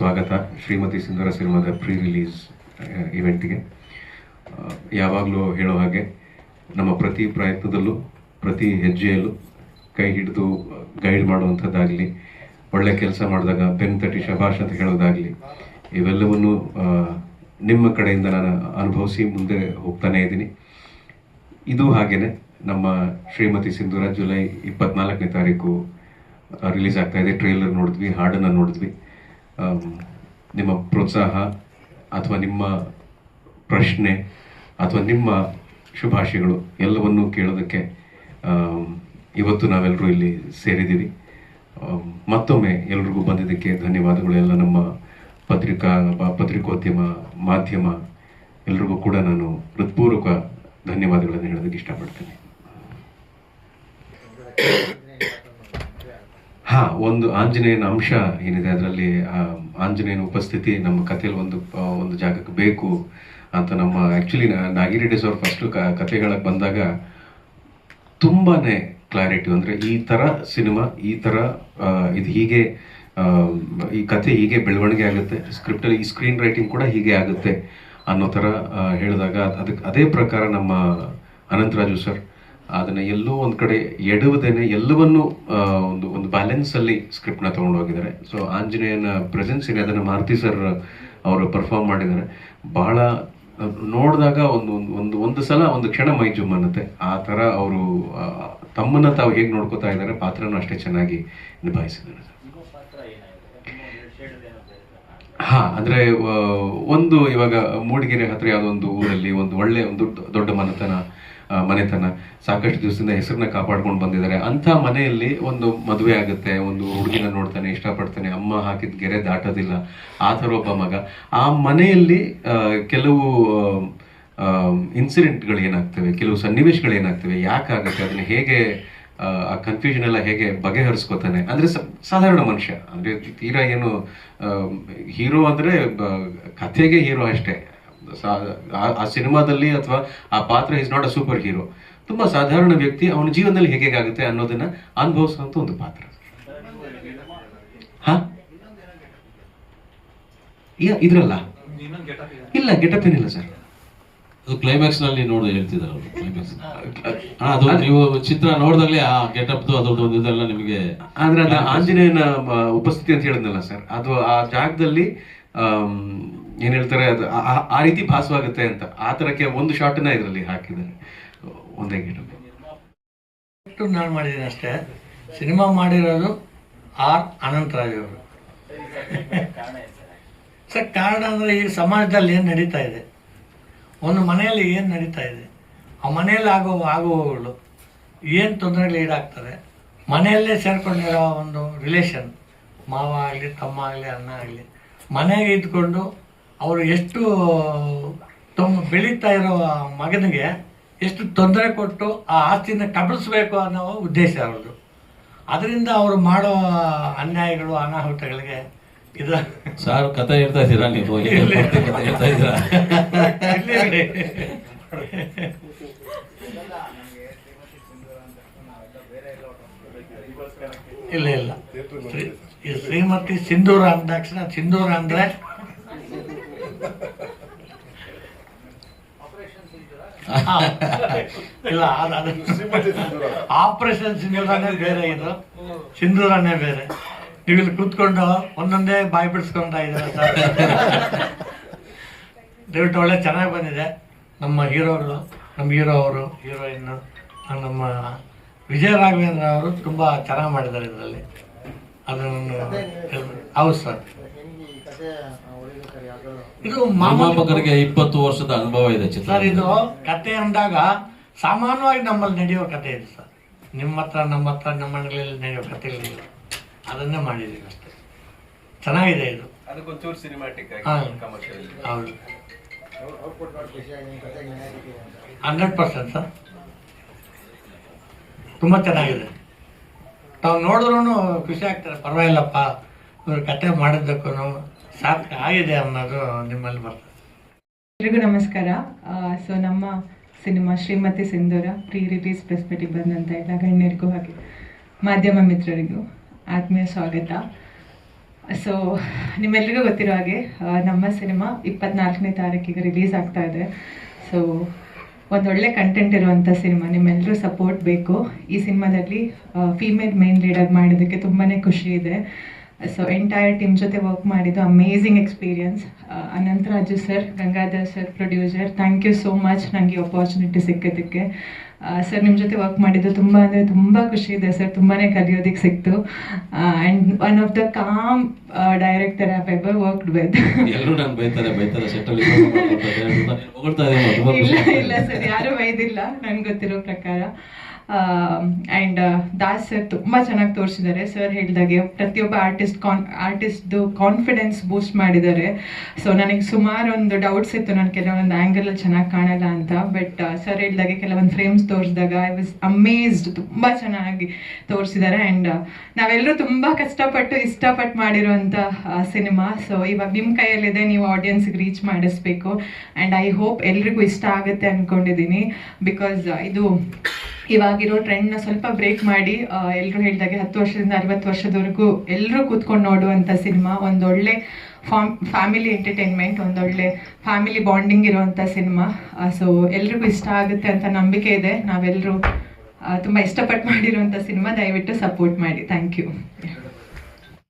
ಸ್ವಾಗತ ಶ್ರೀಮತಿ ಸಿಂಧೂರ ಸಿನಿಮಾದ pre release ಇವೆಂಟ್ಗೆ. ಯಾವಾಗಲೂ ಹೇಳೋ ಹಾಗೆ ನಮ್ಮ ಪ್ರತಿ ಪ್ರಯತ್ನದಲ್ಲೂ ಪ್ರತಿ ಹೆಜ್ಜೆಯಲ್ಲೂ ಕೈ ಹಿಡಿದು ಗೈಡ್ ಮಾಡುವಂಥದ್ದಾಗಲಿ, ಒಳ್ಳೆ ಕೆಲಸ ಮಾಡಿದಾಗ ಬೆನ್ನು ತಟ್ಟಿ ಶಭಾಷ್ ಅಂತ ಹೇಳೋದಾಗಲಿ, ಇವೆಲ್ಲವನ್ನು ನಿಮ್ಮ ಕಡೆಯಿಂದ ನಾನು ಅನುಭವಿಸಿ ಮುಂದೆ ಹೋಗ್ತಾನೆ ಇದ್ದೀನಿ. ಇದು ಹಾಗೇನೆ ನಮ್ಮ ಶ್ರೀಮತಿ ಸಿಂಧೂರ ಜುಲೈ 24ನೇ ತಾರೀಕು ರಿಲೀಸ್ ಆಗ್ತಾ ಇದೆ. ಟ್ರೇಲರ್ ನೋಡಿದ್ವಿ, ಹಾಡನ್ನು ನೋಡಿದ್ವಿ. ನಿಮ್ಮ ಪ್ರೋತ್ಸಾಹ ಅಥವಾ ನಿಮ್ಮ ಪ್ರಶ್ನೆ ಅಥವಾ ನಿಮ್ಮ ಶುಭಾಶಯಗಳು ಎಲ್ಲವನ್ನೂ ಕೇಳೋದಕ್ಕೆ ಇವತ್ತು ನಾವೆಲ್ಲರೂ ಇಲ್ಲಿ ಸೇರಿದ್ದೀವಿ. ಮತ್ತೊಮ್ಮೆ ಎಲ್ರಿಗೂ ಬಂದಿದ್ದಕ್ಕೆ ಧನ್ಯವಾದಗಳು. ಎಲ್ಲ ನಮ್ಮ ಪತ್ರಿಕೋದ್ಯಮ ಮಾಧ್ಯಮ ಎಲ್ರಿಗೂ ಕೂಡ ನಾನು ಹೃತ್ಪೂರ್ವಕ ಧನ್ಯವಾದಗಳನ್ನು ಹೇಳೋದಕ್ಕೆ ಇಷ್ಟಪಡ್ತೇನೆ. ಒಂದು ಆಂಜನೇಯನ ಅಂಶ ಏನಿದೆ, ಅದರಲ್ಲಿ ಆಂಜನೇಯನ ಉಪಸ್ಥಿತಿ ನಮ್ಮ ಕಥೆಯಲ್ಲಿ ಒಂದು ಜಾಗಕ್ಕೆ ಬೇಕು ಅಂತ ನಮ್ಮ ಆ್ಯಕ್ಚುಲಿ ನಾಗಿರಿ ಡೇಸ್ ಅವ್ರು ಫಸ್ಟು ಕತೆ ಹೇಳಕ್ಕೆ ಬಂದಾಗ ತುಂಬಾನೇ ಕ್ಲಾರಿಟಿ, ಅಂದರೆ ಈ ಥರ ಸಿನಿಮಾ, ಈ ಥರ ಇದು ಹೀಗೆ, ಈ ಕಥೆ ಹೀಗೆ ಬೆಳವಣಿಗೆ ಆಗುತ್ತೆ, ಸ್ಕ್ರಿಪ್ಟಲ್ಲಿ ಈ ಸ್ಕ್ರೀನ್ ರೈಟಿಂಗ್ ಕೂಡ ಹೀಗೆ ಆಗುತ್ತೆ ಅನ್ನೋ ಥರ ಹೇಳಿದಾಗ ಅದೇ ಪ್ರಕಾರ ನಮ್ಮ ಅನಂತರಾಜು ಸರ್ ಅದನ್ನು ಎಲ್ಲೋ ಒಂದು ಕಡೆ ಎಡುವುದೇನೆ ಎಲ್ಲವನ್ನೂ ಒಂದು ಬ್ಯಾಲೆನ್ಸಲ್ಲಿ ಸ್ಕ್ರಿಪ್ಟ್ನ ತೊಗೊಂಡು ಹೋಗಿದ್ದಾರೆ. ಸೊ ಆಂಜನೇಯನ ಪ್ರೆಸೆನ್ಸ್ ಇದೆ, ಅದನ್ನು ಮಾರುತಿ ಸರ್ ಅವರು ಪರ್ಫಾರ್ಮ್ ಮಾಡಿದ್ದಾರೆ. ಬಹಳ ನೋಡಿದಾಗ ಒಂದು ಸಲ ಒಂದು ಕ್ಷಣ ಮೈ ಜುಮ್ ಅನ್ನತ್ತೆ. ಆ ಥರ ಅವರು ತಮ್ಮನ್ನು ತಾವು ಹೇಗೆ ನೋಡ್ಕೋತಾ ಇದ್ದಾರೆ, ಪಾತ್ರನೂ ಅಷ್ಟೇ ಚೆನ್ನಾಗಿ ನಿಭಾಯಿಸಿದ್ದಾರೆ. ಅಂದರೆ ಇವಾಗ ಮೂಡಿಗೆರೆ ಹತ್ರ ಯಾವುದೊಂದು ಊರಲ್ಲಿ ಒಂದು ದೊಡ್ಡ ಮನೆತನ ಸಾಕಷ್ಟು ದಿವಸದಿಂದ ಹೆಸರನ್ನ ಕಾಪಾಡ್ಕೊಂಡು ಬಂದಿದ್ದಾರೆ. ಅಂಥ ಮನೆಯಲ್ಲಿ ಒಂದು ಮದುವೆ ಆಗುತ್ತೆ, ಒಂದು ಹುಡುಗಿನ ನೋಡ್ತಾನೆ, ಇಷ್ಟಪಡ್ತಾನೆ, ಅಮ್ಮ ಹಾಕಿದ ಗೆರೆ ದಾಟೋದಿಲ್ಲ, ಆ ಥರ ಒಬ್ಬ ಮಗ. ಆ ಮನೆಯಲ್ಲಿ ಕೆಲವು ಇನ್ಸಿಡೆಂಟ್ಗಳು ಏನಾಗ್ತವೆ, ಕೆಲವು ಸನ್ನಿವೇಶಗಳು ಏನಾಗ್ತವೆ, ಯಾಕಾಗುತ್ತೆ, ಅದನ್ನ ಹೇಗೆ ಆ ಕನ್ಫ್ಯೂಷನ್ ಎಲ್ಲ ಹೇಗೆ ಬಗೆಹರಿಸ್ಕೋತಾನೆ. ಅಂದರೆ ಸಾಧಾರಣ ಮನುಷ್ಯ, ಅಂದರೆ ತೀರಾ ಏನು ಹೀರೋ ಅಂದರೆ ಕಥೆಗೆ ಹೀರೋ ಅಷ್ಟೇ. ಆ ಸಿನಿಮಾದಲ್ಲಿ ಅಥವಾ ಆ ಪಾತ್ರ is not a super hero, ತುಂಬಾ ಸಾಧಾರಣ ವ್ಯಕ್ತಿ. ಅವನ ಜೀವನದಲ್ಲಿ ಹೇಗಾಗುತ್ತೆ ಅನ್ನೋದನ್ನ ಅನುಭವಿಸುವಂತ ಒಂದು ಪಾತ್ರ. ಇದ್ರಲ್ಲ ಇಲ್ಲ, ಗೆಟಪ್ ಏನಿಲ್ಲ ಸರ್. ಅದು ಕ್ಲೈಮ್ಯಾಕ್ಸ್ ನಲ್ಲಿ ನೋಡಿ ಹೇಳ್ತಿದ್ದಾರೆ ಅವರು. ಕ್ಲೈಮ್ಯಾಕ್ಸ್ ಅದು ನೀವು ಚಿತ್ರ ನೋಡಿದಾಗಲೇ ಆ ಗೆಟಪ್ ಅದೊಂದು ಇದೆಲ್ಲ ನಿಮಗೆ. ಆದ್ರೆ ಅದು ಆಂಜನೇಯನ ಉಪಸ್ಥಿತಿ ಅಂತ ಹೇಳಿದ್ನಲ್ಲ ಸರ್, ಅದು ಆ ಜಾಗದಲ್ಲಿ ಏನ್ ಹೇಳ್ತಾರೆ, ಅದು ಆ ರೀತಿ ಭಾಸವಾಗುತ್ತೆ ಅಂತ. ಆ ತರಕ್ಕೆ ಒಂದು ಶಾರ್ಟ್ನ ಇದರಲ್ಲಿ ಹಾಕಿದ್ದಾರೆ, ಒಂದೇ ಗೆಟಪ್. ನಾನು ಮಾಡಿದ್ದೀನಿ ಅಷ್ಟೇ. ಸಿನಿಮಾ ಮಾಡಿರೋದು ಆರ್ ಅನಂತರಾಜ್ ಅವರು. ಸರ್, ಕಾರಣ ಅಂದರೆ ಈ ಸಮಾಜದಲ್ಲಿ ಏನು ನಡೀತಾ ಇದೆ, ಒಂದು ಮನೆಯಲ್ಲಿ ಏನು ನಡೀತಾ ಇದೆ, ಆ ಮನೆಯಲ್ಲಿ ಆಗುವಗಳು ಏನು ತೊಂದರೆಗಳು ಈಡಾಗ್ತದೆ, ಮನೆಯಲ್ಲೇ ಸೇರ್ಕೊಂಡಿರೋ ಒಂದು ರಿಲೇಷನ್, ಮಾವ ಆಗಲಿ, ತಮ್ಮ ಆಗಲಿ, ಅಣ್ಣ ಆಗಲಿ, ಮನೆಗೆ ಇದ್ಕೊಂಡು ಅವರು ಎಷ್ಟು ಬೆಳೀತಾ ಇರೋ ಮಗನಿಗೆ ಎಷ್ಟು ತೊಂದರೆ ಕೊಟ್ಟು ಆ ಆಸ್ತಿನ ಕಬಳಿಸ್ಬೇಕು ಅನ್ನೋ ಉದ್ದೇಶ ಅವ್ರದ್ದು. ಅದರಿಂದ ಅವರು ಮಾಡೋ ಅನ್ಯಾಯಗಳು, ಅನಾಹುತಗಳಿಗೆ ಇದು. ಸರ್, ಕಥೆ ಹೇಳ್ತಾ ಇದ್ದೀರಾ ನೀವು? ಕಥೆ ಹೇಳ್ತಾ ಇದ್ದೀರಾ? ಇಲ್ಲ, ಶ್ರೀಮತಿ ಸಿಂಧೂರ ಅಂದ ತಕ್ಷಣ, ಸಿಂಧೂರ ಅಂದ್ರೆ ಇಲ್ಲ, ಆಪರೇಷನ್ ಸಿಂಧೂರನೇ ಬೇರೆ, ಇದು ಸಿಂಧೂರನೇ ಬೇರೆ. ನೀವು ಇಲ್ಲಿ ಕೂತ್ಕೊಂಡು ಒಂದೊಂದೇ ಬಾಯಿ ಬಿಡಿಸ್ಕೊಂಡ ಇದ್ದಾರೆ ಸರ್. ದಯವಿಟ್ಟು ಒಳ್ಳೆ ಚೆನ್ನಾಗಿ ಬಂದಿದೆ. ನಮ್ಮ ಹೀರೋಗಳು, ನಮ್ಮ ಹೀರೋ ಅವರು, ಹೀರೋಯಿನ್ ನಮ್ಮ ವಿಜಯ ರಾಘವೇಂದ್ರ ಅವರು ತುಂಬಾ ಚೆನ್ನಾಗಿ ಮಾಡಿದ್ದಾರೆ ಇದರಲ್ಲಿ. ಅದನ್ನು ಹೌದು ಸರ್. ಇದು ಮಾಮಾಪಕರಿಗೆ 20 ವರ್ಷದ ಅನುಭವ ಇದೆ ಸರ್. ಇದು ಕತೆ ಅಂದಾಗ ಸಾಮಾನ್ಯವಾಗಿ ನಮ್ಮಲ್ಲಿ ನಡೆಯೋ ಕತೆ ಇದೆ ಸರ್. ನಿಮ್ಮ ಹತ್ರ, ನಮ್ಮ ಹತ್ರ, ನಮ್ಮ ಮನೆಗಳಲ್ಲಿ ನಡೆಯೋ ಕಥೆಗಳಿಲ್ಲ, ಅದನ್ನೇ ಮಾಡಿದ್ದೀವಿ ಅಷ್ಟೇ. ಚೆನ್ನಾಗಿದೆ ಇದು. ಹೌದು, 100% ಸರ್. ತುಂಬ ಚೆನ್ನಾಗಿದೆ. ತಾವು ನೋಡಿದ್ರೂ ಖುಷಿ ಆಗ್ತಾರೆ, ಪರವಾಗಿಲ್ಲಪ್ಪ ಇವ್ರ ಕತೆ ಮಾಡಿದ್ದಕ್ಕೂ ಸಾರ್ಥಕ ಆಗಿದೆ ಅನ್ನೋದು ನಿಮ್ಮಲ್ಲಿ ಬರ್ತದೆ. ಎಲ್ರಿಗೂ ನಮಸ್ಕಾರ. ಸೊ ನಮ್ಮ ಸಿನಿಮಾ ಶ್ರೀಮತಿ ಸಿಂಧೂರ ಪ್ರೀ ರಿಲೀಸ್ ಪ್ರೆಸ್ ಮೀಟಿಗೆ ಬಂದಂಥ ಎಲ್ಲ ಗಣ್ಯರಿಗೂ ಹಾಗೆ ಮಾಧ್ಯಮ ಮಿತ್ರರಿಗೂ ಆತ್ಮೀಯ ಸ್ವಾಗತ. ಸೊ ನಿಮ್ಮೆಲ್ರಿಗೂ ಗೊತ್ತಿರೋ ಹಾಗೆ ನಮ್ಮ ಸಿನಿಮಾ 24ನೇ ತಾರೀಕಿಗೆ ರಿಲೀಸ್ ಆಗ್ತಾ ಇದೆ. ಸೊ ಒಂದೊಳ್ಳೆ ಕಂಟೆಂಟ್ ಇರುವಂಥ ಸಿನಿಮಾ, ನಿಮ್ಮೆಲ್ಲರೂ ಸಪೋರ್ಟ್ ಬೇಕು. ಈ ಸಿನಿಮಾದಲ್ಲಿ ಫೀಮೇಲ್ ಮೇನ್ ಲೀಡರ್ ಮಾಡೋದಕ್ಕೆ ತುಂಬಾ ಖುಷಿ ಇದೆ. ಸೊ ಎಂಟೈರ್ ಟೀಮ್ ಜೊತೆ ವರ್ಕ್ ಮಾಡಿದ್ದು amazing experience. Anantharaju sir, Gangadhar sir producer, thank you so much ನನಗೆ ಆಪರ್ಚುನಿಟಿ ಸಿಕ್ಕೋದಕ್ಕೆ. ಸರ್ ನಿಮ್ಮ ಜೊತೆ ವರ್ಕ್ ಮಾಡಿದ್ದು ತುಂಬ ಅಂದರೆ ತುಂಬ ಖುಷಿ ಇದೆ ಸರ್, ತುಂಬಾ ಕಲಿಯೋದಕ್ಕೆ ಸಿಕ್ತು. And one of the com director I have ever worked with. ಎಲ್ಲರೂ ನಾನು ಬೈತಾರೆ ಸೆಟ್ಟಲ್ಲಿ ಹೊಗಳ್ತಾ ಇಲ್ಲ ಸರ್, ಯಾರೂ ಬೈದಿಲ್ಲ ನನಗೆ ಗೊತ್ತಿರೋ ಪ್ರಕಾರ. ಆ್ಯಂಡ್ ದಾಸ್ ಸರ್ ತುಂಬ ಚೆನ್ನಾಗಿ ತೋರಿಸಿದ್ದಾರೆ. ಸರ್ ಹೇಳಿದಾಗೆ ಪ್ರತಿಯೊಬ್ಬ ಆರ್ಟಿಸ್ಟ್ದು ಕಾನ್ಫಿಡೆನ್ಸ್ ಬೂಸ್ಟ್ ಮಾಡಿದ್ದಾರೆ. ಸೊ ನನಗೆ ಸುಮಾರು ಒಂದು ಡೌಟ್ಸ್ ಇತ್ತು, ನಾನು ಕೆಲವೊಂದು ಆ್ಯಂಗಲಲ್ಲಿ ಚೆನ್ನಾಗಿ ಕಾಣಲ್ಲ ಅಂತ. ಬಟ್ ಸರ್ ಹೇಳಿದಾಗೆ ಕೆಲವೊಂದು ಫ್ರೇಮ್ಸ್ ತೋರಿಸಿದಾಗ ಐ ವಾಸ್ ಅಮೇಸ್ಡ್, ತುಂಬ ಚೆನ್ನಾಗಿ ತೋರಿಸಿದ್ದಾರೆ. ಆ್ಯಂಡ್ ನಾವೆಲ್ಲರೂ ತುಂಬ ಕಷ್ಟಪಟ್ಟು ಇಷ್ಟಪಟ್ಟು ಮಾಡಿರುವಂಥ ಸಿನಿಮಾ. ಸೊ ಇವಾಗ ನಿಮ್ಮ ಕೈಯಲ್ಲಿದೆ, ನೀವು ಆಡಿಯನ್ಸ್ಗೆ ರೀಚ್ ಮಾಡಿಸ್ಬೇಕು. ಆ್ಯಂಡ್ ಐ ಹೋಪ್ ಎಲ್ರಿಗೂ ಇಷ್ಟ ಆಗುತ್ತೆ ಅಂದ್ಕೊಂಡಿದ್ದೀನಿ. ಬಿಕಾಸ್ ಇದು ಇವಾಗಿರೋ ಟ್ರೆಂಡ್ನ ಸ್ವಲ್ಪ ಬ್ರೇಕ್ ಮಾಡಿ ಎಲ್ಲರೂ ಹೇಳಿದಾಗೆ 10 ವರ್ಷದಿಂದ 60 ವರ್ಷದವರೆಗೂ ಎಲ್ಲರೂ ಕೂತ್ಕೊಂಡು ನೋಡುವಂಥ ಸಿನಿಮಾ, ಒಂದೊಳ್ಳೆ ಫ್ಯಾಮಿಲಿ ಎಂಟರ್ಟೈನ್ಮೆಂಟ್, ಒಂದೊಳ್ಳೆ ಫ್ಯಾಮಿಲಿ ಬಾಂಡಿಂಗ್ ಇರುವಂಥ ಸಿನಿಮಾ. ಸೊ ಎಲ್ರಿಗೂ ಇಷ್ಟ ಆಗುತ್ತೆ ಅಂತ ನಂಬಿಕೆ ಇದೆ. ನಾವೆಲ್ಲರೂ ತುಂಬ ಇಷ್ಟಪಟ್ಟು ಮಾಡಿರುವಂಥ ಸಿನಿಮಾ, ದಯವಿಟ್ಟು ಸಪೋರ್ಟ್ ಮಾಡಿ. Thank you.